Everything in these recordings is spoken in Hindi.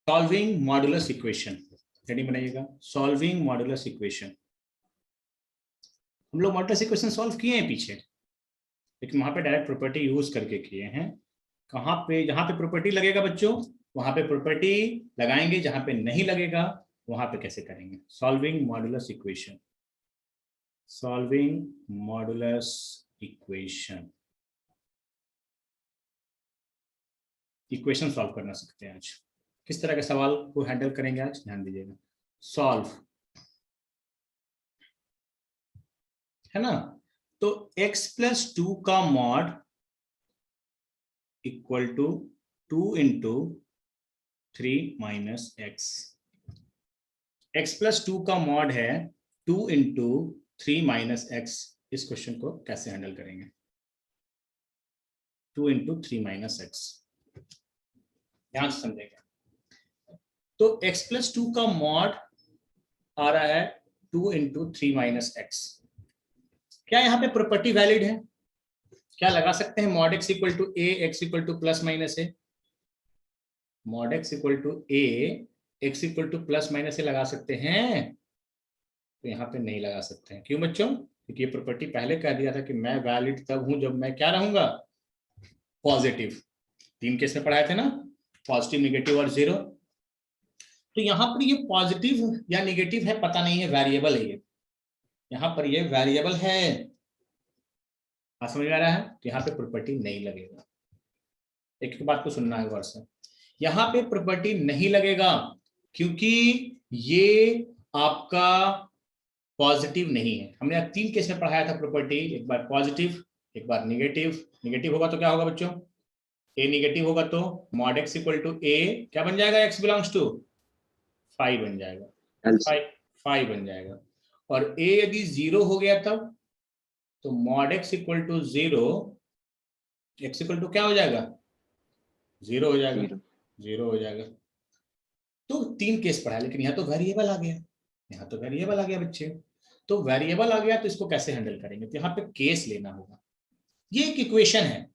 सॉल्विंग मॉडुलस इक्वेशन, हेडिंग बनाइएगा, सॉल्विंग मॉडुलस इक्वेशन। हम लोग मॉडुलस इक्वेशन सॉल्व किए हैं पीछे, लेकिन वहां पे डायरेक्ट प्रॉपर्टी यूज करके किए हैं। कहाँ पे, जहां पे प्रॉपर्टी लगेगा बच्चों वहां पे प्रॉपर्टी लगाएंगे, जहां पे नहीं लगेगा वहां पे कैसे करेंगे। Solving modulus equation, solving modulus equation, equation solve करना सीखते हैं आज। किस तरह के सवाल को हैंडल करेंगे आज, ध्यान दीजिएगा। सॉल्व है ना, तो x प्लस 2 का mod equal to 2 into 3 minus x. x plus 2 का मॉड है 2 इंटू 3 माइनस एक्स। इस क्वेश्चन को कैसे हैंडल करेंगे। 2 इंटू 3 माइनस एक्स, ध्यान से समझेगा। तो x प्लस 2 का मॉड आ रहा है 2 इंटू 3 माइनस एक्स। क्या यहाँ पे प्रॉपर्टी वैलिड है? क्या लगा सकते हैं mod x equal to a, x equal to plus minus a. Mod x equal to a, x equal to plus minus a लगा सकते हैं? तो यहाँ पे नहीं लगा सकते हैं। क्यों बच्चों? क्योंकि ये प्रॉपर्टी पहले कह दिया था कि मैं वैलिड तब हूं जब मैं क्या रहूंगा, पॉजिटिव। 3 केस में पढ़ाए थे ना, पॉजिटिव, निगेटिव और जीरो। तो यहाँ पर ये पॉजिटिव या निगेटिव है पता नहीं है, वेरिएबल है ये। यहाँ पर ये वेरिएबल है, समझ में आ रहा है? तो यहाँ पे प्रॉपर्टी नहीं लगेगा। एक बात को सुनना है गौर से, यहाँ पे प्रॉपर्टी नहीं लगेगा क्योंकि ये आपका पॉजिटिव नहीं है। हमने 3 केस में पढ़ाया था प्रॉपर्टी, एक बार पॉजिटिव, एक बार निगेटिव। निगेटिव होगा तो क्या होगा बच्चों, ए निगेटिव होगा तो मॉड x इक्वल टू ए क्या बन जाएगा, x बिलोंग्स टू 5 बन जाएगा, 5 बन जाएगा। और a यदि 0 हो गया तब तो mod x equal to 0, x equal to क्या हो जाएगा, 0 हो जाएगा, 0 हो जाएगा। तो 3 केस पढ़ा, लेकिन यहाँ तो वेरिएबल आ गया, यहाँ तो वेरिएबल आ गया बच्चे। तो वेरिएबल आ गया तो इसको कैसे हैंडल करेंगे, तो यहाँ पे केस लेना होगा। ये एक इक्वेशन है,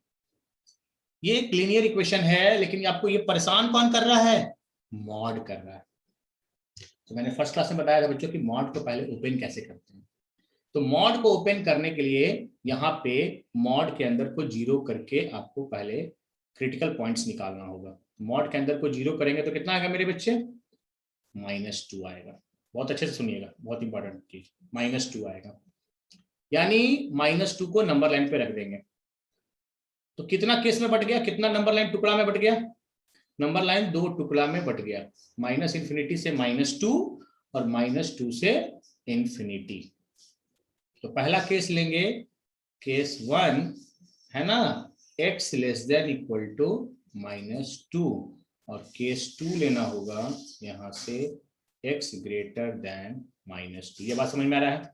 ये एक लीनियर इक्वेशन है, लेकिन आपको ये परेशान कौन कर रहा है, मॉड कर रहा है। तो मैंने फर्स्ट क्लास में बताया था बच्चों कि मॉड को पहले ओपन कैसे करते हैं। तो मॉड को ओपन करने के लिए यहाँ पे मॉड के अंदर को 0 करके आपको पहले क्रिटिकल पॉइंट्स निकालना होगा। मॉड के अंदर को 0 करेंगे तो कितना आएगा मेरे बच्चे, -2 आएगा। बहुत अच्छे से सुनिएगा, बहुत इंपॉर्टेंट चीज, -2 आएगा। यानी -2 को नंबर लाइन पे रख देंगे। तो कितना केस में बट गया, कितना नंबर लाइन टुकड़ा में बट गया, नंबर लाइन 2 टुकड़ा में बट गया, -∞ से -2 और -2 से इंफिनिटी। तो पहला केस लेंगे, केस 1 है ना, x less than equal to -2, और केस 2 लेना होगा यहां से x ग्रेटर देन -2। ये बात समझ में आ रहा है?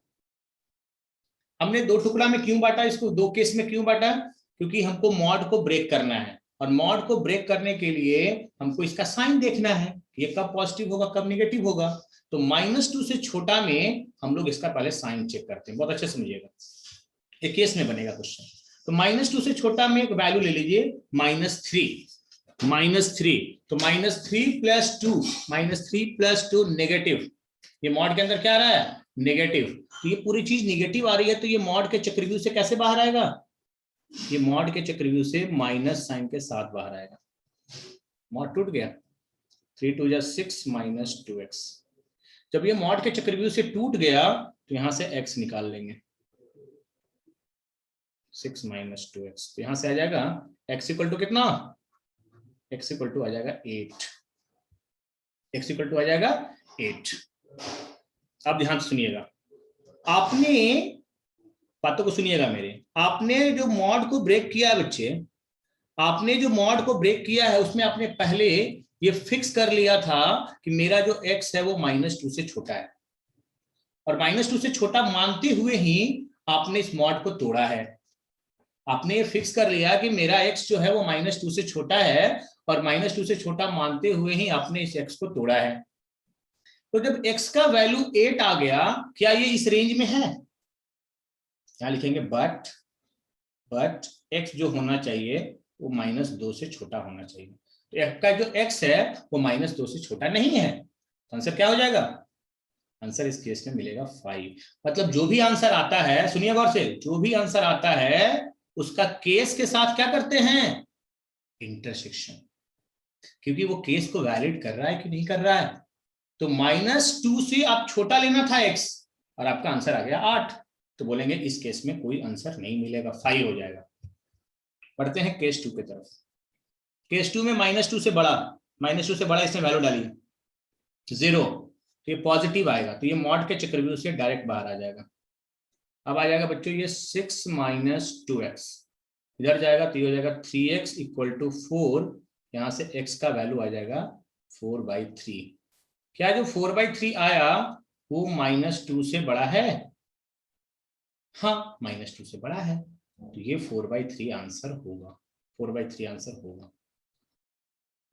हमने 2 टुकड़ा में क्यों बांटा इसको, 2 केस में क्यों बांटा, क्योंकि हमको मॉड को ब्रेक करना है, और मॉड को ब्रेक करने के लिए हमको इसका साइन देखना है, ये कब पॉजिटिव होगा कब निगेटिव होगा। तो -2 से छोटा में हम लोग इसका पहले साइन चेक करते हैं, बहुत अच्छे से समझिएगा, एक केस में बनेगा क्वेश्चन। तो -2 से छोटा में एक वैल्यू ले लीजिए -3, तो -3 प्लस 2, -3 प्लस 2 नेगेटिव। ये मॉड के अंदर क्या आ रहा है, नेगेटिव। तो ये पूरी चीज नेगेटिव आ रही है, तो ये मॉड के चक्रव्यूह से कैसे बाहर आएगा, ये मॉड के चक्रव्यूह से माइनस साइन के साथ बाहर आएगा। मॉड टूट गया, 3 2 6 -2x। जब ये मॉड के चक्रव्यूह से टूट गया तो यहां से x निकाल लेंगे, 6 -2x। तो यहां से आ जाएगा x इक्वल टू कितना, x इक्वल टू आ जाएगा 8, x इक्वल टू आ जाएगा 8। अब ध्यान सुनिएगा, आपने बातों को सुनिएगा मेरे, आपने जो मॉड को ब्रेक किया है बच्चे, आपने जो मॉड को ब्रेक किया है उसमें आपने पहले ये फिक्स कर लिया था कि मेरा जो x है वो -2 से छोटा है, और -2 से छोटा मानते हुए ही आपने इस मॉड को तोड़ा है। आपने ये फिक्स कर लिया कि मेरा x जो है वो -2 से छोटा है, और -2 से छोटा मानते हुए ही आपने इस x को तोड़ा है। तो जब x का वैल्यू 8 आ गया, क्या ये इस रेंज में है, क्या लिखेंगे, बट x जो होना चाहिए वो -2 से छोटा होना चाहिए। तो f का जो x है वो -2 से छोटा नहीं है, तो आंसर क्या हो जाएगा? आंसर इस केस में मिलेगा 5। मतलब जो भी आंसर आता है, सुनिए गौर से, जो भी आंसर आता है उसका केस के साथ क्या करते हैं? इंटरसेक्शन, क्योंकि वो केस को वैलिड कर रहा है कि नहीं कर रहा है। तो -2 से आप छोटा लेना था x और आपका आंसर आ गया 8, तो बोलेंगे इस केस में कोई आंसर नहीं मिलेगा, 5 हो जाएगा। पढ़ते हैं केस 2 की तरफ। केस 2 में -2 से बड़ा, -2 से बड़ा इसमें वैल्यू डालिए 0, तो ये पॉजिटिव आएगा, तो ये मॉड के चक्रव्यूह से डायरेक्ट बाहर आ जाएगा। अब आ जाएगा बच्चों ये 6 - 2x, इधर जाएगा तो ये हो जाएगा 3x = 4, यहां से x का वैल्यू आ जाएगा 4/3। क्या जो 4/3 आया वो -2 से बड़ा है? हाँ, -2 से बड़ा है, तो ये 4/3 आंसर होगा, 4/3 आंसर होगा।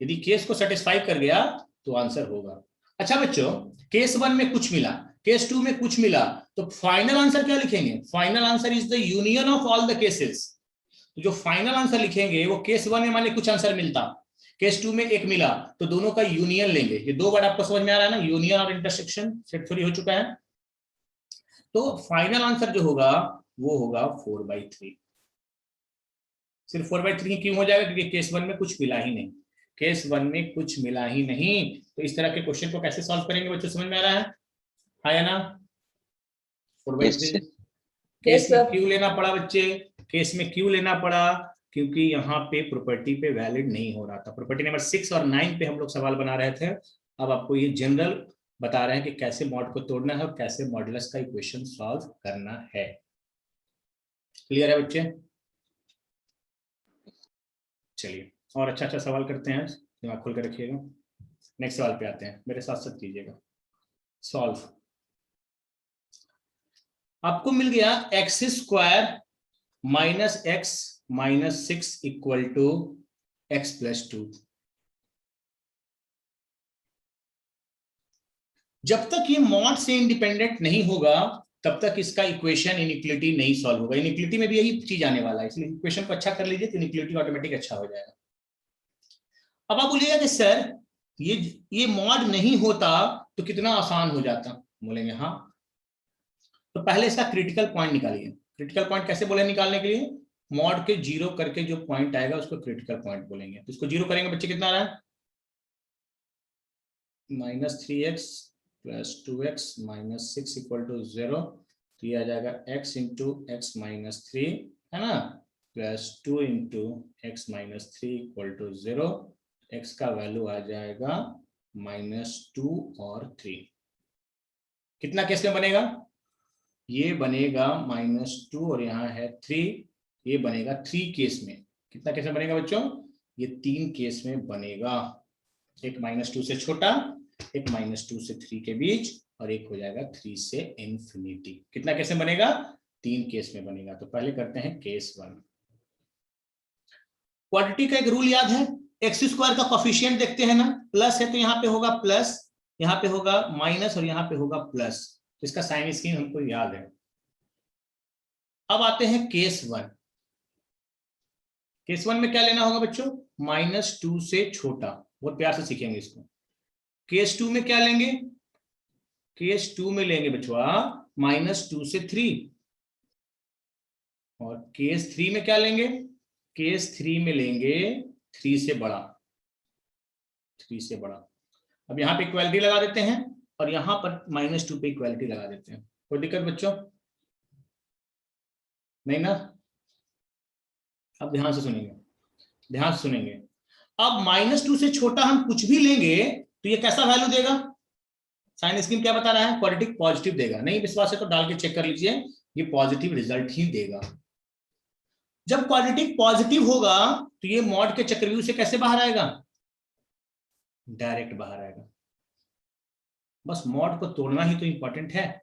यदि केस को सेटिस्फाई कर गया तो आंसर होगा। अच्छा बच्चों, केस 1 में कुछ मिला, केस 2 में कुछ मिला, तो फाइनल आंसर क्या लिखेंगे? Final answer is the union of all the cases. तो जो फाइनल आंसर लिखेंगे वो केस 1 में मान ली कुछ आंसर मिलता, केस 2 में एक मिला, तो दोनों का यूनियन लेंगे। ये दो वर्ड आपको समझ में आ रहा है ना, यूनियन और इंटरसेक्शन, सेट थ्योरी हो चुका है। तो फाइनल आंसर जो होगा वो होगा 4/3। सिर्फ 4/3 क्यों हो जाएगा? क्योंकि केस 1 में कुछ मिला ही नहीं, केस 1 में कुछ मिला ही नहीं। तो इस तरह के क्वेश्चन को कैसे सॉल्व करेंगे बच्चों, समझ में आ रहा है? हाँ या ना? 4/3 केस में क्यों लेना पड़ा बच्चे? केस में क्यों लेना पड़ा? क्योंकि यहाँ पे प्रॉपर्टी पे वैलिड नहीं हो रहा था। प्रॉपर्टी नंबर 6 और 9 पे हम लोग सवाल बना रहे थे, अब आपको ये जनरल बता रहे हैं कि कैसे मॉड को तोड़ना है और कैसे मॉडुलस का इक्वेशन सॉल्व करना है। क्लियर है बच्चे? चलिए और अच्छा सवाल करते हैं, दिमाग खोल कर रखिएगा। नेक्स्ट सवाल पे आते हैं, मेरे साथ साथ कीजिएगा। सॉल्व। आपको मिल गया x² - x - 6 = x + 2। जब तक ये मॉड से इंडिपेंडेंट नहीं होगा तब तक इसका इक्वेशन इनइक्वालिटी नहीं सॉल्व होगा। इनइक्वालिटी में भी यही चीज आने वाला है, इसलिए इक्वेशन को अच्छा कर लीजिए तो इनइक्वालिटी ऑटोमेटिक अच्छा हो जाएगा। अब आप बोलिएगा कि सर ये मॉड नहीं होता तो कितना आसान हो जाता, बोलेंगे हाँ। तो पहले इसका क्रिटिकल पॉइंट निकालिए। क्रिटिकल पॉइंट कैसे बोले निकालने के लिए? मॉड के 0 करके जो पॉइंट आएगा उसको क्रिटिकल पॉइंट बोलेंगे। तो इसको 0 करेंगे बच्चे, कितना आ रहा है? -3x + 2x - 6 = 0, तो ये आ जाएगा x × x - 3 है ना, +2 × x - 3 = 0। x का वैल्यू आ जाएगा -2 और 3। कितना केस में बनेगा? ये बनेगा -2 और यहाँ है 3, ये बनेगा 3 केस में। कितना केस में बनेगा बच्चों? ये 3 केस में बनेगा। एक -2 से छोटा, एक -2 से 3 के बीच, और एक हो जाएगा 3 से इंफिनिटी। कितना केस में बनेगा? 3 केस में बनेगा। तो पहले करते हैं केस 1। क्वाड्रेटिक का एक रूल याद है, x² का कोफिशिएंट देखते हैं ना, प्लस है तो यहाँ पे होगा प्लस, यहाँ पे होगा माइनस और यहाँ पे होगा प्लस। तो इसका साइन स्कीम हमको याद है। अब आते हैं केस 1। केस 1 में क्या लेना होगा बच्चों? -2 से छोटा, बहुत प्यार से सीखेंगे इसको। केस 2 में क्या लेंगे? केस 2 में लेंगे बच्चों -2 से 3, और केस 3 में क्या लेंगे? केस 3 में लेंगे 3 से बड़ा, 3 से बड़ा। अब यहाँ पे इक्वालिटी लगा देते हैं और यहाँ पर -2 पे इक्वालिटी लगा देते हैं। कोई दिक्कत बच्चों? नहीं ना? अब ध्यान से सुनेंगे, ध्यान से सुनेंगे। अब -2 से छोटा हम कुछ भी लेंगे तो ये कैसा वैल्यू देगा? साइन स्कीम क्या बता रहा है? क्वाड्रेटिक पॉजिटिव देगा। नहीं विश्वास है तो डाल के चेक कर लीजिए, ये पॉजिटिव रिजल्ट ही देगा। जब क्वाड्रेटिक पॉजिटिव होगा तो ये मॉड के चक्रव्यूह से कैसे बाहर आएगा? डायरेक्ट बाहर आएगा। बस मॉड को तोड़ना ही तो इंपॉर्टेंट है।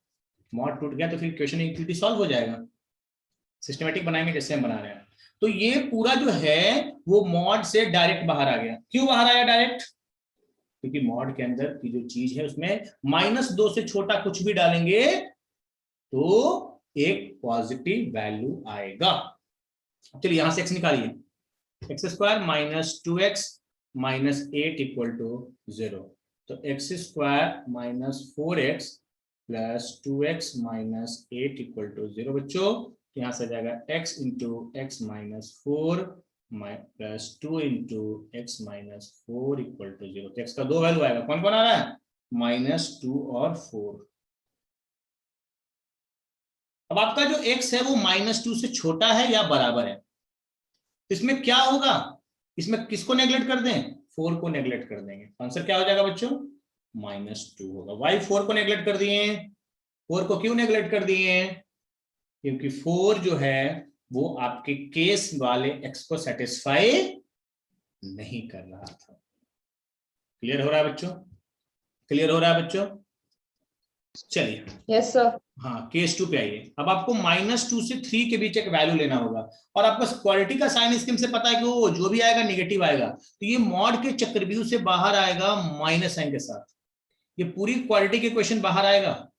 मॉड टूट गया तो फिर इक्वेशन इक्विटी सॉल्व हो जाएगा। सिस्टमेटिक बनाएंगे जैसे हम बना रहे हैं। तो ये पूरा जो है वो मॉड से डायरेक्ट बाहर आ गया। क्यों बाहर आया डायरेक्ट? क्योंकि मॉड के अंदर की जो चीज है उसमें -2 से छोटा कुछ भी डालेंगे तो एक पॉजिटिव वैल्यू आएगा। चलिए यहां से x निकालिए। x² - 2x -8 equal to 0। तो x square minus 4x plus 2x minus 8 equal to 0 बच्चों। यहाँ से जाएगा x into x minus 4 plus 2 into x minus 4 equal to 0। तो x का दो वैल्यू आएगा, कौन कौन आ रहा है, -2 और 4। अब आपका जो x है वो -2 से छोटा है या बराबर है, इसमें क्या होगा, इसमें किसको नेगलेक्ट कर दें, 4 को नेगलेक्ट कर देंगे। आंसर क्या हो जाएगा बच्चों, -2 होगा। वाई 4 को नेगलेक्ट कर दिए, 4 को क्यों नेगलेक्ट कर दिए, क्योंकि 4 जो है वो आपके केस वाले x को सेटिस्फाई नहीं कर रहा था। क्लियर हो रहा है बच्चों, क्लियर हो रहा है बच्चों। चलिए यस सर। हाँ केस 2 पे आइए। अब आपको -2 से 3 के बीच एक वैल्यू लेना होगा, और आपको क्वालिटी का साइन स्कीम से पता है कि वो जो भी आएगा निगेटिव आएगा, तो ये मॉड के चक्रव्यूह से बाहर आएगा माइनस साइन के साथ। ये पूरी क्वालिटी के क्वेश्चन बाहर आएगा,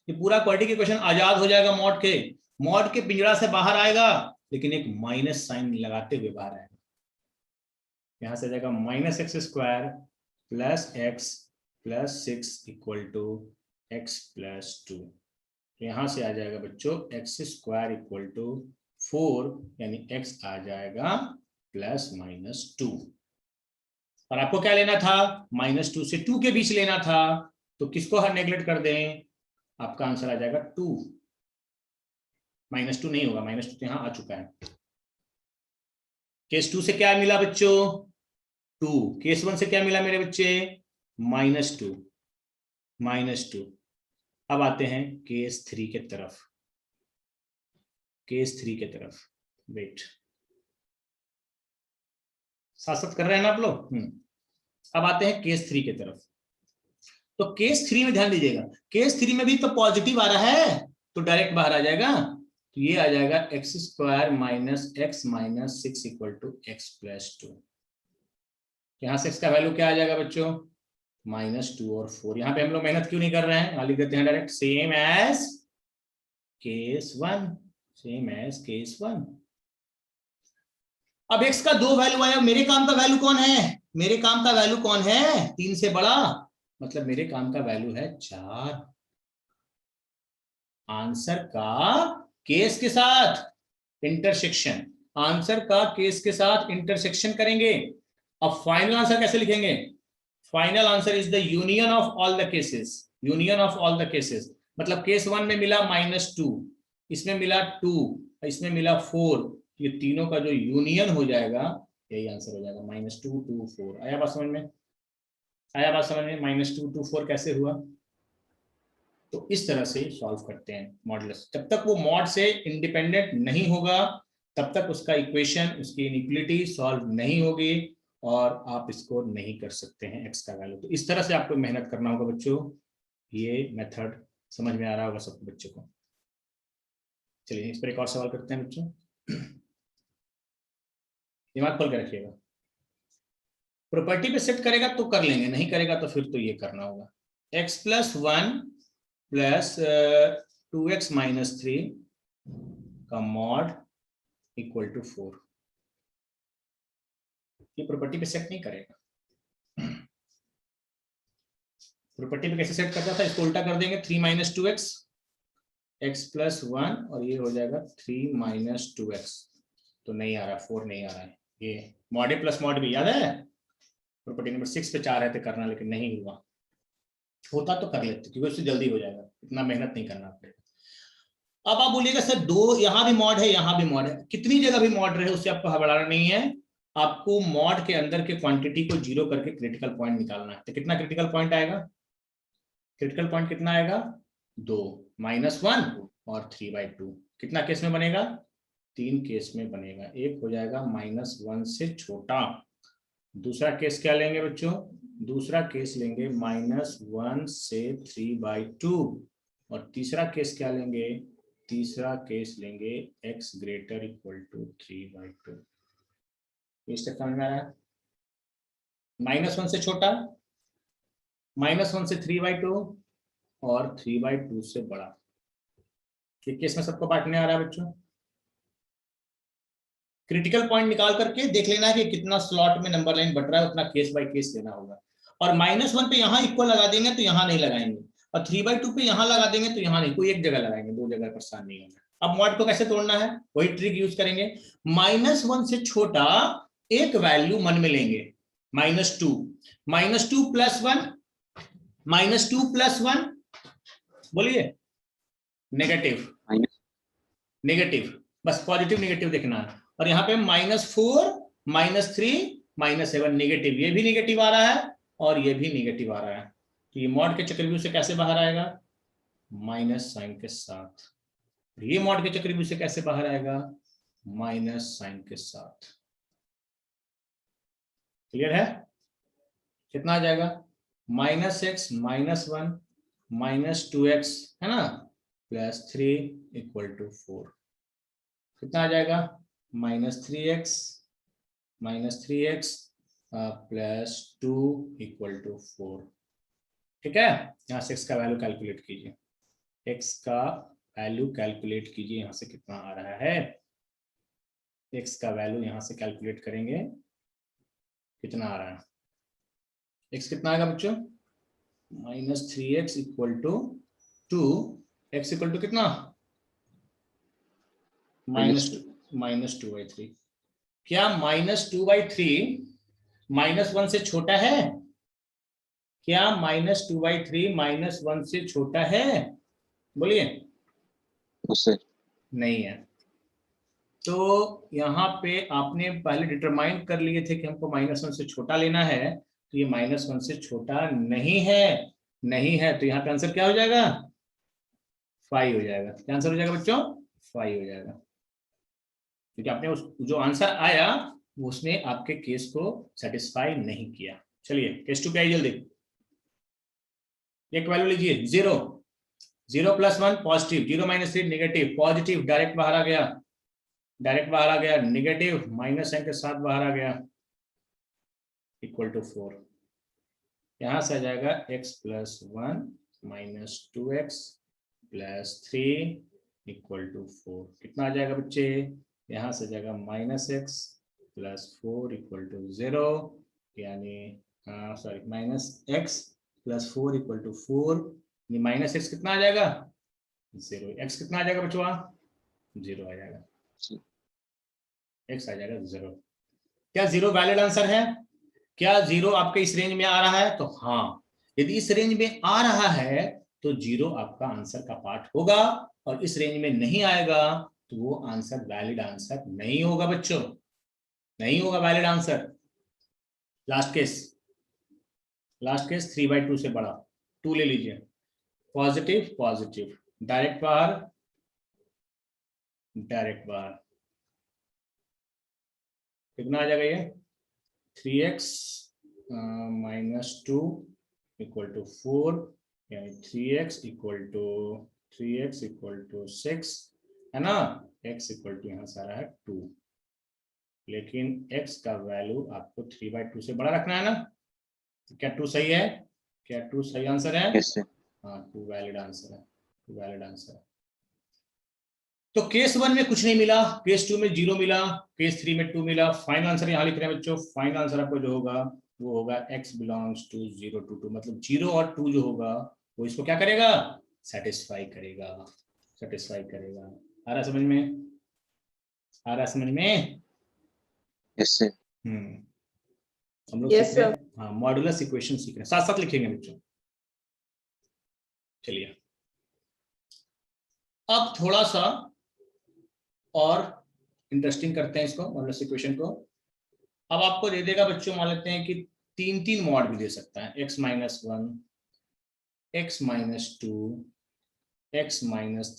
ये पूरा क्वालिटी के क्वेश्चन आजाद हो जाएगा, मॉड के पिंजरा से बाहर आएगा, लेकिन एक माइनस साइन लगाते हुए बाहर आएगा। यहां से जाएगा -x² plus x plus 6 equal to x plus 2। तो यहां से आ जाएगा बच्चों x² इक्वल टू 4, यानी x आ जाएगा +-2। और आपको क्या लेना था, -2 से 2 के बीच लेना था, तो किसको हर नेगलेक्ट कर दें, आपका आंसर आ जाएगा 2। -2 नहीं होगा, -2 तो यहां आ चुका है। केस 2 से क्या मिला बच्चों, 2। केस 1 से क्या मिला मेरे बच्चे, -2। अब आते हैं केस 3 के तरफ, केस 3 के तरफ, वेट साथ साथ कर रहे हैं ना आप लोग। अब आते हैं केस 3 के तरफ। तो केस 3 में ध्यान दीजिएगा, केस 3 में भी तो पॉजिटिव आ रहा है, तो डायरेक्ट बाहर आ जाएगा, तो ये आ जाएगा x² minus x minus 6 equal to x plus 2। यहां से इसका वैल्यू क्या आ जाएगा बच्चों, -2 और 4। यहाँ पे हम लोग मेहनत क्यों नहीं कर रहे हैं, यहाँ लिख देते हैं direct same as case 1, same as case 1। अब x का दो वैल्यू आया, मेरे काम का वैल्यू कौन है, मेरे काम का वैल्यू कौन है, 3 से बड़ा, मतलब मेरे काम का वैल्यू है 4। आंसर का केस के साथ इंटरसेक्शन, आंसर का केस के साथ इंटरसेक्शन करेंगे। अब फाइनल आंसर कैसे लिखेंगे, final answer is the union of all the cases, union of all the cases. मतलब केस 1 में मिला -2, इसमें मिला 2, इसमें मिला 4, ये तीनों का जो यूनियन हो जाएगा यही आंसर हो जाएगा, -2 2 4। आया बात समझ में, आया बात समझ में, -2 2 4 कैसे हुआ। तो इस तरह से सॉल्व करते हैं मॉडुलस। जब तक वो मॉड से इंडिपेंडेंट नहीं होगा तब तक उसका इक्वेशन, उसकी इनइक्वालिटी सॉल्व नहीं होगी, और आप इसको नहीं कर सकते हैं एक्स का वैल्यू। तो इस तरह से आपको मेहनत करना होगा बच्चों। ये मेथड समझ में आ रहा होगा सबको बच्चों को। चलिए इस पर एक और सवाल करते हैं बच्चों, दिमाग खोल के रखिएगा। प्रॉपर्टी पे सेट करेगा तो कर लेंगे, नहीं करेगा तो फिर तो ये करना होगा। x+1 प्लस 2x माइनस 3 का मॉड इक्वल टू 4, ये प्रॉपर्टी पे सेट नहीं करेगा। प्रॉपर्टी पे कैसे सेट करता था, इसको उल्टा कर देंगे, 3 - 2x, x+1, और ये हो जाएगा 3 - 2x। तो नहीं आ रहा, 4 नहीं आ रहा है, ये मॉड ए प्लस मॉड बी याद है, प्रॉपर्टी नंबर 6 पे चाह रहे थे करना, लेकिन नहीं हुआ। होता तो कर लेते, क्योंकि उससे जल्दी हो जाएगा, इतना मेहनत नहीं करना पड़ेगा। अब आप बोलिएगा सर दो यहाँ भी मॉड है, यहाँ भी मॉड है, कितनी जगह भी मॉड रहे उससे आपको घबराना नहीं है। आपको मॉड के अंदर के क्वांटिटी को 0 करके क्रिटिकल पॉइंट निकालना है। तो कितना क्रिटिकल पॉइंट आएगा, क्रिटिकल पॉइंट कितना आएगा, 2 -1 और 3/2। कितना केस में बनेगा, 3 केस में बनेगा। एक हो जाएगा -1 से छोटा, दूसरा केस क्या लेंगे बच्चों, दूसरा केस लेंगे -1 से 3/2, और तीसरा केस क्या लेंगे, तीसरा केस लेंगे x ग्रेटर इक्वल टू 3/2। इस तक समझ में आ रहा है, -1 से छोटा, -1 से 3/2 और 3/2 से बड़ा। ये केस में सबको बांटने आ रहा है बच्चों। क्रिटिकल पॉइंट निकाल करके देख लेना है कि कितना स्लॉट में नंबर लाइन बट रहा है, उतना केस बाय केस लेना होगा। और -1 पे यहाँ इक्वल लगा देंगे तो यहाँ नहीं लगाएंगे, और 3/2 पे यहाँ लगा देंगे तो यहाँ नहीं, कोई एक जगह लगाएंगे, दो जगह परेशान नहीं होना। अब मॉड को कैसे तोड़ना है, वही ट्रिक यूज करेंगे। -1 से छोटा एक वैल्यू मन में लेंगे, -2, -2 + 1, -2 + 1 बोलिए, नेगेटिव, नेगेटिव, बस पॉजिटिव नेगेटिव देखना है। और यहाँ पे -4, -3, -7 नेगेटिव, ये भी नेगेटिव आ रहा है और ये भी नेगेटिव आ रहा है, तो ये मॉड के चक्रव्यूह से कैसे बाहर आएगा, माइनस साइन के साथ। ये मॉड के चक्रव्यूह से कैसे बाहर आएगा, माइनस साइन के साथ। क्लियर है? कितना आ जाएगा, -x -1 -2x है ना, +3 = 4। कितना आ जाएगा, -3x +2 = 4। ठीक है, यहाँ से x का वैल्यू कैलकुलेट कीजिए, x का वैल्यू कैलकुलेट कीजिए, यहाँ से कितना आ रहा है, x का वैल्यू यहाँ से कैलकुलेट करेंगे, कितना आ रहा है, x कितना आएगा बच्चों, -3x = 2, x = कितना, -2/3। क्या -2/3 -1 से छोटा है, क्या -2/3 -1 से छोटा है, बोलिए, नहीं है। तो यहाँ पे आपने पहले डिटरमाइन कर लिए थे कि हमको -1 से छोटा लेना है, तो ये -1 से छोटा नहीं है, नहीं है, तो यहाँ पे आंसर क्या हो जाएगा, 5 हो जाएगा। क्या आंसर हो जाएगा बच्चों, 5 हो जाएगा, क्योंकि आपने उस जो आंसर आया उसने आपके केस को सेटिस्फाई नहीं किया। चलिए केस 2 पे आइए जल्दी, एक वैल्यू लीजिए, 0 + 1 पॉजिटिव, 0 - 3 नेगेटिव, पॉजिटिव डायरेक्ट बाहर आ गया, डायरेक्ट बाहर आ गया, नेगेटिव माइनस साइन के साथ बाहर आ गया, = 4। यहां से आ जाएगा x + 1 - 2x + 3 = 4। कितना आ जाएगा बच्चे, यहाँ से जाएगा -x + 4 = 0, यानी सॉरी -x + 4 = 4, -x कितना आ जाएगा, 0। x कितना आ जाएगा बच्चों, 0 आ जाएगा, x आ जाएगा 0। क्या 0 वैलिड आंसर है, क्या 0 आपके इस रेंज में आ रहा है, तो हाँ, यदि इस रेंज में आ रहा है तो 0 आपका आंसर का पार्ट होगा, और इस रेंज में नहीं आएगा तो वो आंसर वैलिड आंसर नहीं होगा बच्चों, नहीं होगा वैलिड आंसर। लास्ट केस 3/2 से बड़ा, 2 ले लीजिए, पॉजिटिव पॉजिटिव, डायरेक्ट बाहर, डायरेक्ट बाहर, कितना आ जाएगा ये, 3x - 2 = 4, यानी 3x = 6 है ना, x = यहाँ से आ रहा है 2, लेकिन x का वैल्यू आपको 3/2 से बड़ा रखना है ना, तो क्या 2 सही है, क्या 2 सही आंसर है, हाँ 2 वैलिड आंसर है, 2 वैलिड आंसर है। तो केस 1 में कुछ नहीं मिला, केस 2 में 0 मिला, केस 3 में 2 मिला। फाइनल आंसर यहाँ लिख रहे हैं बच्चों, फाइनल आंसर आपको जो होगा वो होगा x belongs to 0 to 2, मतलब 0 और 2 जो होगा वो इसको क्या करेगा, सेटिस्फाई करेगा, सेटिस्फाई करेगा। आ रहा समझ में, आ रहा समझ में, यस सर। हम लोग सीख रहे हैं, हाँ मॉडुलस इक्वेशन सीख रहे हैं, साथ साथ लिखेंगे बच्चों। चलिए अब थोड़ा सा और इंटरेस्टिंग करते हैं इसको, मॉडुलस इक्वेशन को। अब आपको दे देगा बच्चों, मान लेते हैं कि 3 मॉड भी दे सकता है, x - 1 x - 2 x -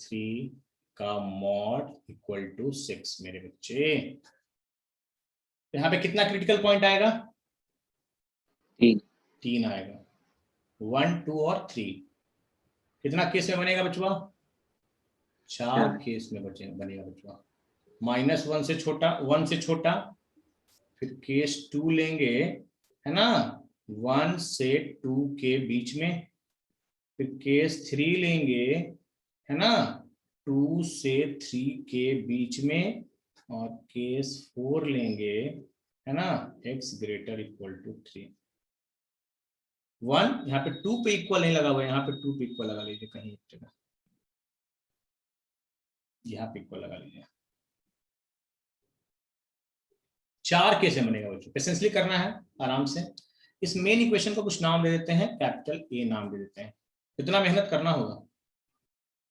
3 का मॉड = 6 मेरे बच्चे। यहाँ पे कितना क्रिटिकल पॉइंट आएगा, 3 आएगा, 1 2 और 3। कितना केस में बनेगा बच्चों, 4 केस में बनेगा बच्चों। -1 से छोटा, 1 से छोटा, फिर केस 2 लेंगे है ना, 1 से 2 के बीच में, फिर केस 3 लेंगे है ना, 2 से 3 के बीच में, और केस 4 लेंगे, है ना, x ग्रेटर इक्वल टू 3। 1 यहाँ पे 2 पे इक्वल नहीं लगा हुआ है, यहाँ पे 2 पे इक्वल लगा लीजिए कहीं एक जगह, यहाँ पे इक्वल लगा लीजिए। 4 कैसे बनेगा बच्चों, पेशेंसली करना है आराम से। इस मेन इक्वेशन को कुछ नाम दे देते हैं, कैपिटल ए नाम दे देते हैं। कितना मेहनत करना होगा,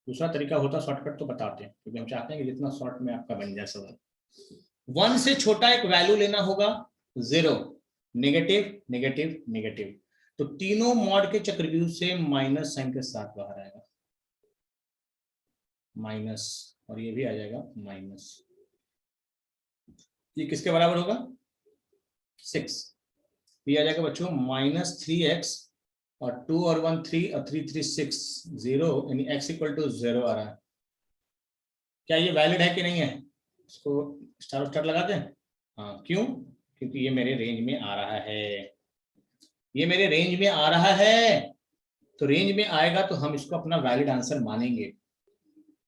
दूसरा तरीका होता शॉर्टकट तो बताते हैं, क्योंकि हम चाहते हैं कि जितना शॉर्ट में आपका बन जाए सवाल। 1 से छोटा एक वैल्यू लेना होगा, 0, नेगेटिव नेगेटिव नेगेटिव, तो तीनों मॉड के चक्रव्यूह से माइनस साइन के साथ बाहर आएगा, माइनस, और ये भी आ जाएगा माइनस। ये किसके बराबर होगा, 6। ये आ जाएगा बच्चों -3x, और 2 और 1 3 और 3 3 6 0, यानी x इक्वल टू 0 आ रहा है। क्या ये वैलिड है कि नहीं है, इसको स्टार स्टार लगा दें। हाँ, क्यों, क्योंकि ये मेरे रेंज में आ रहा है, ये मेरे रेंज में आ रहा है, तो रेंज में आएगा तो हम इसको अपना वैलिड आंसर मानेंगे।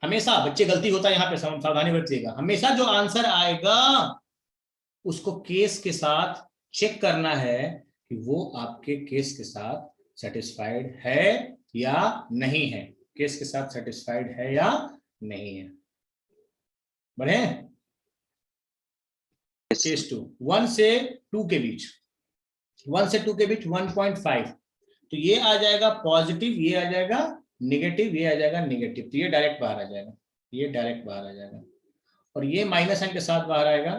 हमेशा बच्चे गलती होता है यहाँ पे, सावधानी बरतिएगा, हमेशा जो आंसर आएगा उसको केस के साथ चेक करना है कि वो आपके केस के साथ सेटिस्फाइड है या नहीं है, केस के साथ सेटिस्फाइड है या नहीं है। बढ़े, केस 2, 1 से 2 के बीच, 1 से 2 के बीच 1.5, तो ये आ जाएगा पॉजिटिव, ये आ जाएगा नेगेटिव, ये आ जाएगा नेगेटिव, तो ये डायरेक्ट बाहर आ जाएगा, ये डायरेक्ट बाहर आ जाएगा, और ये माइनस साइन के साथ बाहर आएगा,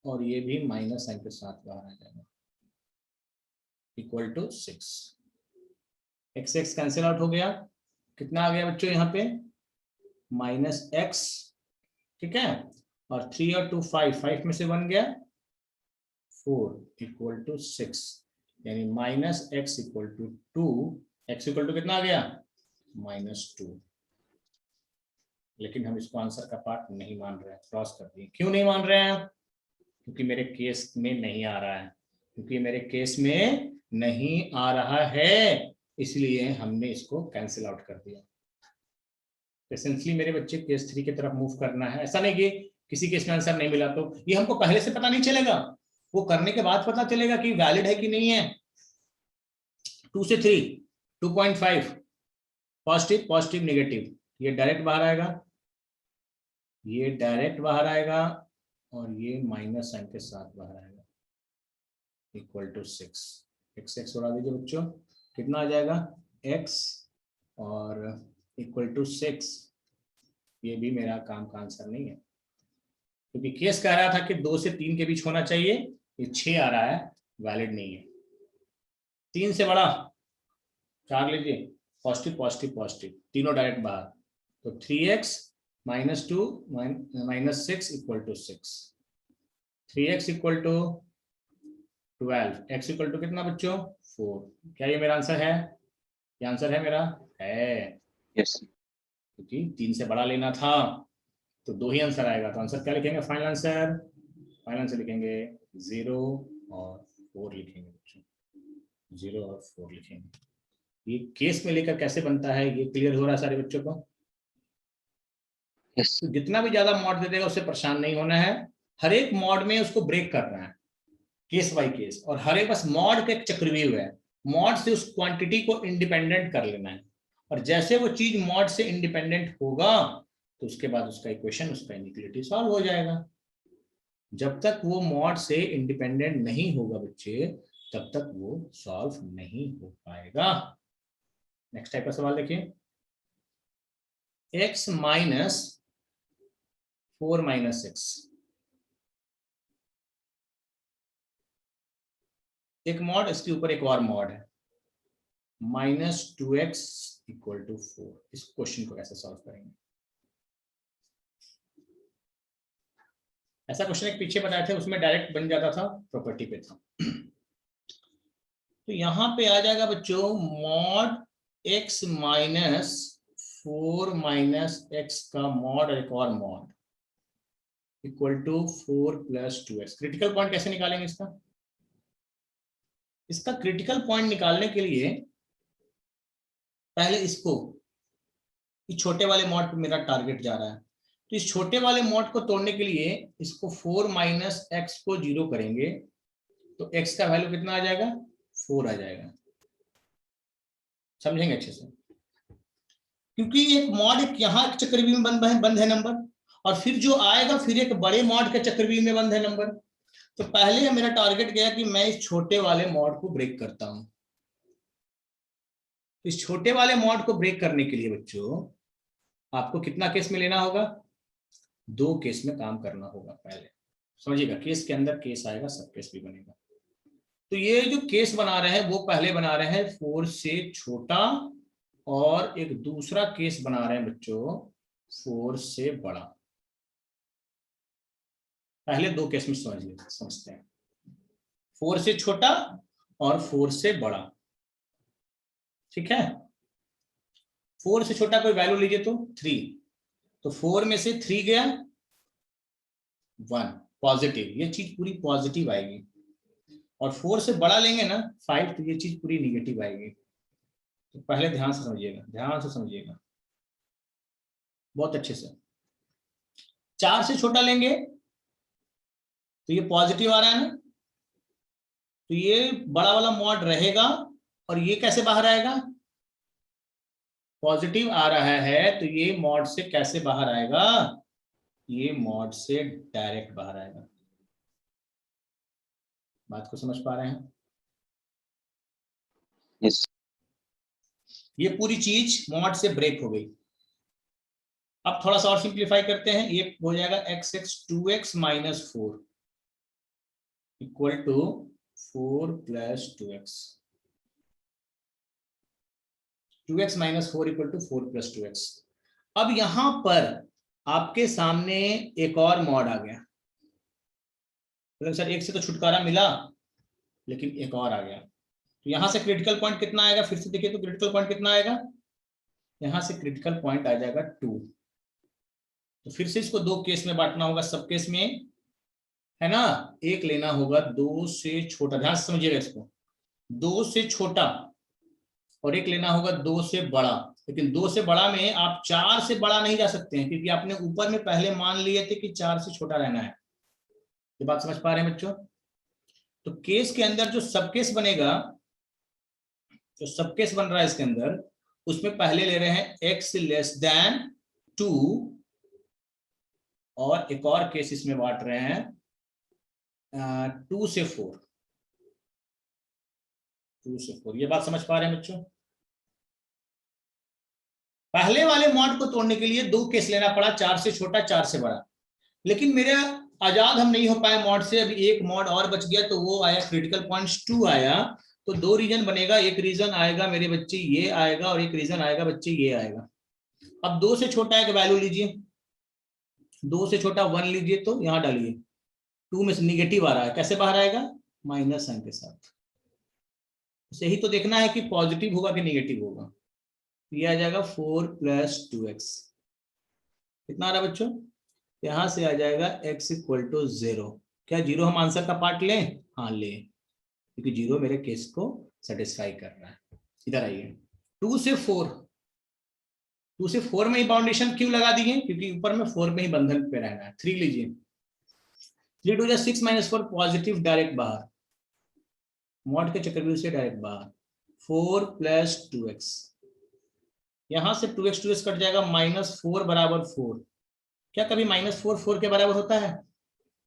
और ये भी माइनस साइन के साथ बाहर आ जाएगा, equal to 6। X x cancel out हो गया, कितना आ गया बच्चों यहाँ पे, -x, ठीक है, और 3 और 2 5, 5 में से 1 गया 4, इक्वल टू 6, यानी -x equal to 2, x equal to कितना आ गया, -2। लेकिन हम इसको आंसर का पार्ट नहीं मान रहे हैं, क्रॉस कर दिए। क्यों नहीं मान रहे हैं, क्योंकि मेरे केस में नहीं आ रहा है, क्योंकि मेरे केस में नहीं आ रहा है, इसलिए हमने इसको कैंसिल आउट कर दिया। एसेंशियली मेरे बच्चे केस 3 की तरफ मूव करना है, ऐसा नहीं कि किसी केस में आंसर नहीं मिला तो ये हमको पहले से पता नहीं चलेगा, वो करने के बाद पता चलेगा कि वैलिड है कि नहीं है। 2 से 3 2.5, पॉजिटिव पॉजिटिव नेगेटिव, ये डायरेक्ट बाहर आएगा, ये डायरेक्ट बाहर आएगा, और ये माइनस साइन के साथ बाहर आएगा, इक्वल टू 6। एक्स एक्स उड़ा दीजिए बच्चों, कितना आ जाएगा, x और इक्वल टू 6। ये भी मेरा काम का आंसर नहीं है, क्योंकि केस कह रहा था कि 2 से 3 के बीच होना चाहिए, ये 6 आ रहा है, वैलिड नहीं है। 3 से बड़ा 4 लीजिए, पॉजिटिव पॉजिटिव पॉजिटिव, तीनों डायरेक्ट बाहर, तो 3x -2 -6 equal to 6, 3x equal to 12, x equal to कितना बच्चों, 4। क्या ये मेरा आंसर है, ये आंसर है मेरा, है, यस क्योंकि 3 से बड़ा लेना था, तो 2 ही आंसर आएगा, तो आंसर क्या लिखेंगे, फाइनल आंसर, फाइनल आंसर लिखेंगे 0 और 4 लिखेंगे बच्चों, 0 और 4 लिखेंगे। ये केस में लेकर कैसे बनता है, ये क्लियर हो रहा है सारे बच्चों को। यस तो जितना भी ज्यादा मॉड दे देगा उससे परेशान नहीं होना है, हर एक मॉड में उसको ब्रेक करना है, केस बाय केस, और हर एक बस मॉड का एक चक्रव्यूह है, मॉड से उस क्वांटिटी को इंडिपेंडेंट कर लेना है, और जैसे वो चीज मॉड से इंडिपेंडेंट होगा तो उसके बाद उसका इक्वेशन, उसका इनइक्वालिटी सॉल्व हो जाएगा। जब तक वो मॉड से इंडिपेंडेंट नहीं होगा बच्चे, तब तक वो सॉल्व नहीं हो पाएगा। नेक्स्ट टाइप का सवाल देखिए, x माइनस 4 माइनस 6, एक मॉड, इसके ऊपर एक और मॉड है, -2x इक्वल टू 4। इस क्वेश्चन को कैसे सॉल्व करेंगे, ऐसा क्वेश्चन एक पीछे बताए थे, उसमें डायरेक्ट बन जाता था, प्रॉपर्टी पे था। तो यहां पे आ जाएगा बच्चों mod x minus 4 minus x का मॉड, एक और mod, equal to 4 plus 2x। Critical point कैसे निकालेंगे इसका, इसका क्रिटिकल पॉइंट निकालने के लिए पहले इसको, ये छोटे वाले मॉड पे मेरा टारगेट जा रहा है, तो इस छोटे वाले मॉड को तोड़ने के लिए इसको 4 माइनस एक्स को 0 करेंगे तो x का वैल्यू कितना आ जाएगा, 4 आ जाएगा। समझेंगे अच्छे से, क्योंकि एक मॉड एक यहाँ चक्रव्यूह में बंद है नंबर, और फिर जो आएगा फिर एक बड़े मॉड के चक्रव्यूह में बंद है नंबर। तो पहले मेरा टारगेट गया कि मैं इस छोटे वाले मॉड को ब्रेक करता हूं। इस छोटे वाले मॉड को ब्रेक करने के लिए बच्चों आपको कितना केस में लेना होगा, 2 केस में काम करना होगा। पहले समझिएगा, केस के अंदर केस आएगा, सब केस भी बनेगा। तो ये जो केस बना रहे हैं वो पहले बना रहे हैं 4 से छोटा, और एक दूसरा केस बना रहे हैं बच्चों 4 से बड़ा। पहले 2 केस में समझते हैं, 4 से छोटा और 4 से बड़ा। ठीक है, 4 से छोटा कोई वैल्यू लीजिए तो 3, तो 4 में से 3 गया 1 पॉजिटिव, ये चीज पूरी पॉजिटिव आएगी। और 4 से बड़ा लेंगे ना 5, तो ये चीज पूरी निगेटिव आएगी। तो पहले ध्यान से समझिएगा, ध्यान से समझिएगा बहुत अच्छे से। 4 से छोटा लेंगे तो ये पॉजिटिव आ रहा है ना, तो ये बड़ा वाला मॉड रहेगा, और ये कैसे बाहर आएगा, पॉजिटिव आ रहा है, तो ये मॉड से कैसे बाहर आएगा, ये मॉड से डायरेक्ट बाहर आएगा। बात को समझ पा रहे हैं? यस। ये पूरी चीज मॉड से ब्रेक हो गई। अब थोड़ा सा और सिंप्लीफाई करते हैं, ये हो जाएगा x x 2x minus 4 equal to 4 plus 2x, 2x minus 4 equal to 4 plus 2x। अब यहां पर आपके सामने एक और मॉड आ गया, मतलब सर एक से तो छुटकारा मिला, लेकिन एक और आ गया। तो यहां से क्रिटिकल पॉइंट कितना आएगा, फिर से देखिए तो क्रिटिकल पॉइंट कितना आएगा, यहां से क्रिटिकल पॉइंट आ जाएगा 2। तो फिर से इसको 2 केस में बांटना होगा, सब केस में है ना। एक लेना होगा 2 से छोटा, ध्यान से समझिएगा इसको, 2 से छोटा, और एक लेना होगा 2 से बड़ा। लेकिन 2 से बड़ा में आप 4 से बड़ा नहीं जा सकते हैं, क्योंकि आपने ऊपर में पहले मान लिए थे कि 4 से छोटा रहना है। ये बात समझ पा रहे हैं बच्चों? तो केस के अंदर जो सब केस बनेगा, जो सब केस बन रहा है इसके अंदर, उसमें पहले ले रहे हैं x लेस देन 2, और एक और केस इसमें बांट रहे हैं 2 से 4, 2 से 4। ये बात समझ पा रहे हैं बच्चों? पहले वाले मॉड को तोड़ने के लिए 2 केस लेना पड़ा, 4 से छोटा 4 से बड़ा। लेकिन मेरे आजाद हम नहीं हो पाए मॉड से, अभी एक मॉड और बच गया, तो वो आया क्रिटिकल पॉइंट्स 2 आया। तो 2 रीजन बनेगा, एक रीजन आएगा मेरे बच्चे ये आएगा, और एक रीजन आएगा बच्चे ये आएगा। अब 2 से छोटा एक वैल्यू लीजिए, 2 से छोटा 1 लीजिए, तो यहां डालिए, 2 में से निगेटिव आ रहा है, कैसे बाहर आएगा, माइनस साइन के साथ। यही तो देखना है कि पॉजिटिव होगा कि निगेटिव होगा। ये आ जाएगा 4 प्लस 2x, कितना आ रहा है बच्चों, यहां से आ जाएगा x इक्वल टू 0। क्या 0 हम आंसर का पार्ट लें? हाँ ले, क्योंकि 0 मेरे केस को सेटिस्फाई कर रहा है। इधर आइए, 2 से 4, 2 से 4 में ही बाउंडेशन क्यों लगा दिए, क्योंकि ऊपर में 4 में ही बंधन पे रहना है। 3 लीजिए, 3 टू 6 माइनस 4 पॉजिटिव डायरेक्ट बाहर, मॉड के चक्रव्यूह से डायरेक्ट बाहर, 4 प्लस 2x, यहां से 2x 2x कट जाएगा, माइनस 4 बराबर 4। क्या कभी माइनस 4 4 के बराबर होता है?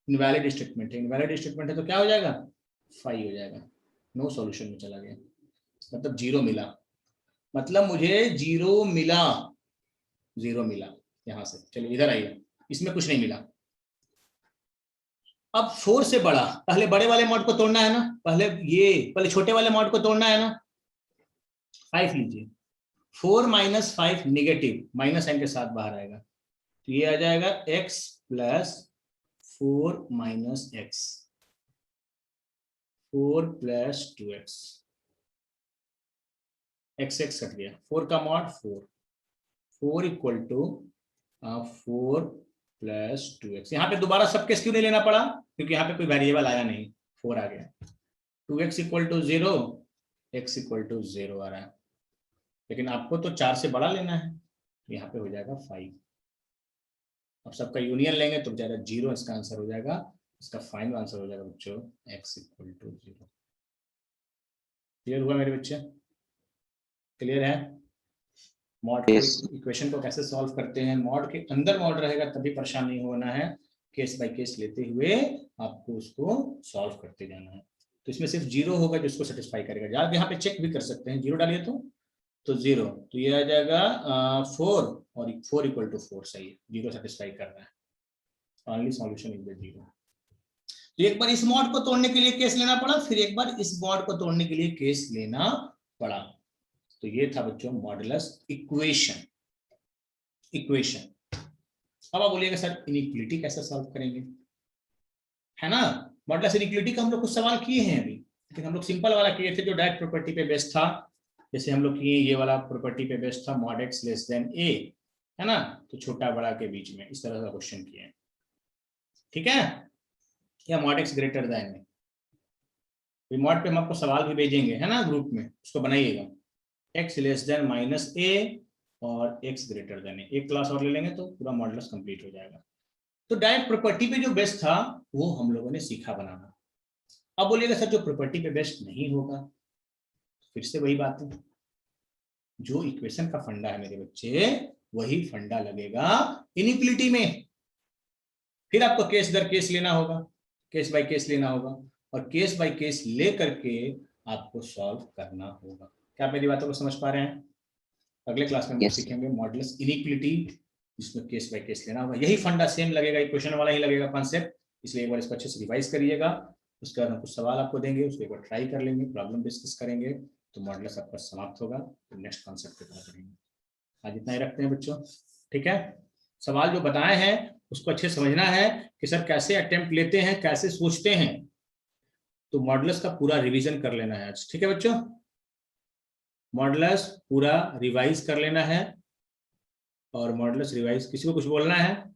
इनवैलिड स्टेटमेंट है, इनवैलिड स्टेटमेंट है, तो क्या हो जाएगा, 5 हो जाएगा। नो सॉल्यूशन में चला गया, मतलब 0 मिला, मतलब मुझे 0 मिला, 0 मिला यहां से। चलिए इधर आइए, इसमें कुछ नहीं मिला। अब 4 से बड़ा, पहले बड़े वाले मॉड को तोड़ना है ना, पहले छोटे वाले मॉड को तोड़ना है ना। 5 लीजिए, 4 माइनस 5 निगेटिव, माइनस साइन के साथ बाहर आएगा, तो ये आ जाएगा x plus 4 minus x, 4 plus 2x, x x cut गया, 4 का mod 4, 4 equal to 4 plus 2x। यहाँ पे दोबारा सब केस क्यों नहीं लेना पड़ा, क्योंकि यहाँ पे कोई वेरिएबल आया नहीं, 4 आ गया। 2x equal to 0, x equal to 0 आ रहा है, लेकिन आपको तो 4 से बड़ा लेना है, यहाँ पे हो जाएगा 5। अब सबका यूनियन लेंगे तो बेचारा 0 इसका आंसर हो जाएगा, इसका फाइनल आंसर हो जाएगा बच्चों x = 0। क्लियर हुआ मेरे बच्चे? क्लियर है? मॉड को, Yes. इक्वेशन को कैसे सॉल्व करते हैं, मॉड के अंदर मॉड रहेगा तभी परेशान नहीं होना है, केस बाय केस लेते हुए आपको उसको सॉल्व करते जाना है। तो इसमें सिर्फ 0 होगा जो इसको सेटिस्फाई करेगा। आप यहाँ पे चेक भी कर सकते हैं, 0 डालिए तो 0, तो ये आ जाएगा 4 और 4 = 4 सही है, 0 सेटिस्फाई कर रहा है। Only solution is the 0। तो एक बार इस मॉड को तोड़ने के लिए केस लेना पड़ा, फिर एक बार इस मॉड को तोड़ने के लिए केस लेना पड़ा। तो ये था बच्चों मॉडुलस इक्वेशन। अब आप बोलिएगा सर इनइक्वालिटी कैसे सॉल्व करेंगे, है ना? मॉडुलस इनइक्वालिटी का हम लोग कुछ सवाल किए हैं अभी, लेकिन हम लोग सिंपल वाला किए थे जो डायरेक्ट प्रॉपर्टी पे बेस्ड था। जैसे हम लोग किए ये वाला प्रॉपर्टी पे बेस्ड था, mod x less then a, है ना? तो छोटा बड़ा के बीच में इस तरह का क्वेश्चन किए, ठीक है? या mod x ग्रेटर देन में, मॉड पे हम आपको सवाल भी भेजेंगे, है ना, ग्रुप में, उसको बनाइएगा। x less then minus a और x ग्रेटर देन a, एक क्लास और ले लेंगे तो पूरा मॉडुलस कंप्लीट हो जाएगा। तो डायरेक्ट प्रॉपर्टी पे जो बेस्ड था वो हम लोगों ने सीखा बनाना। अब बोलिएगा सर जो प्रॉपर्टी पे बेस्ड नहीं होगा, फिर से वही बात है, जो इक्वेशन का फंडा है मेरे बच्चे वही फंडा लगेगा इनइक्वालिटी में। फिर आपको केस दर केस लेना होगा, केस बाय केस लेना होगा, और केस बाय केस ले करके आपको सॉल्व करना होगा। क्या आप मेरी बातों को समझ पा रहे हैं? अगले क्लास में हम Yes. सीखेंगे मॉडुलस इनइक्वालिटी, जिसमें केस बाय केस लेना होगा। यही फंडा सेम लगेगा, इक्वेशन वाला ही लगेगा कॉन्सेप्ट, इसलिए एक बार इसको अच्छे से रिवाइज करिएगा। उसके बाद हम कुछ सवाल आपको देंगे, उसको एक बार ट्राई कर लेंगे, प्रॉब्लम डिस्कस करेंगे, तो मॉडुलस आपका समाप्त होगा। तो नेक्स्ट कॉन्सेप्ट पे बात करेंगे। आज इतना ही रखते हैं बच्चों, ठीक है? सवाल जो बताए हैं उसको अच्छे समझना है कि सर कैसे अटेम्प्ट लेते हैं, कैसे सोचते हैं, तो मॉडुलस का पूरा रिवीजन कर लेना है आज, ठीक है बच्चों? मॉडुलस पूरा रिवाइज कर लेना है, और मॉडुलस रिवाइज, किसी को कुछ बोलना है?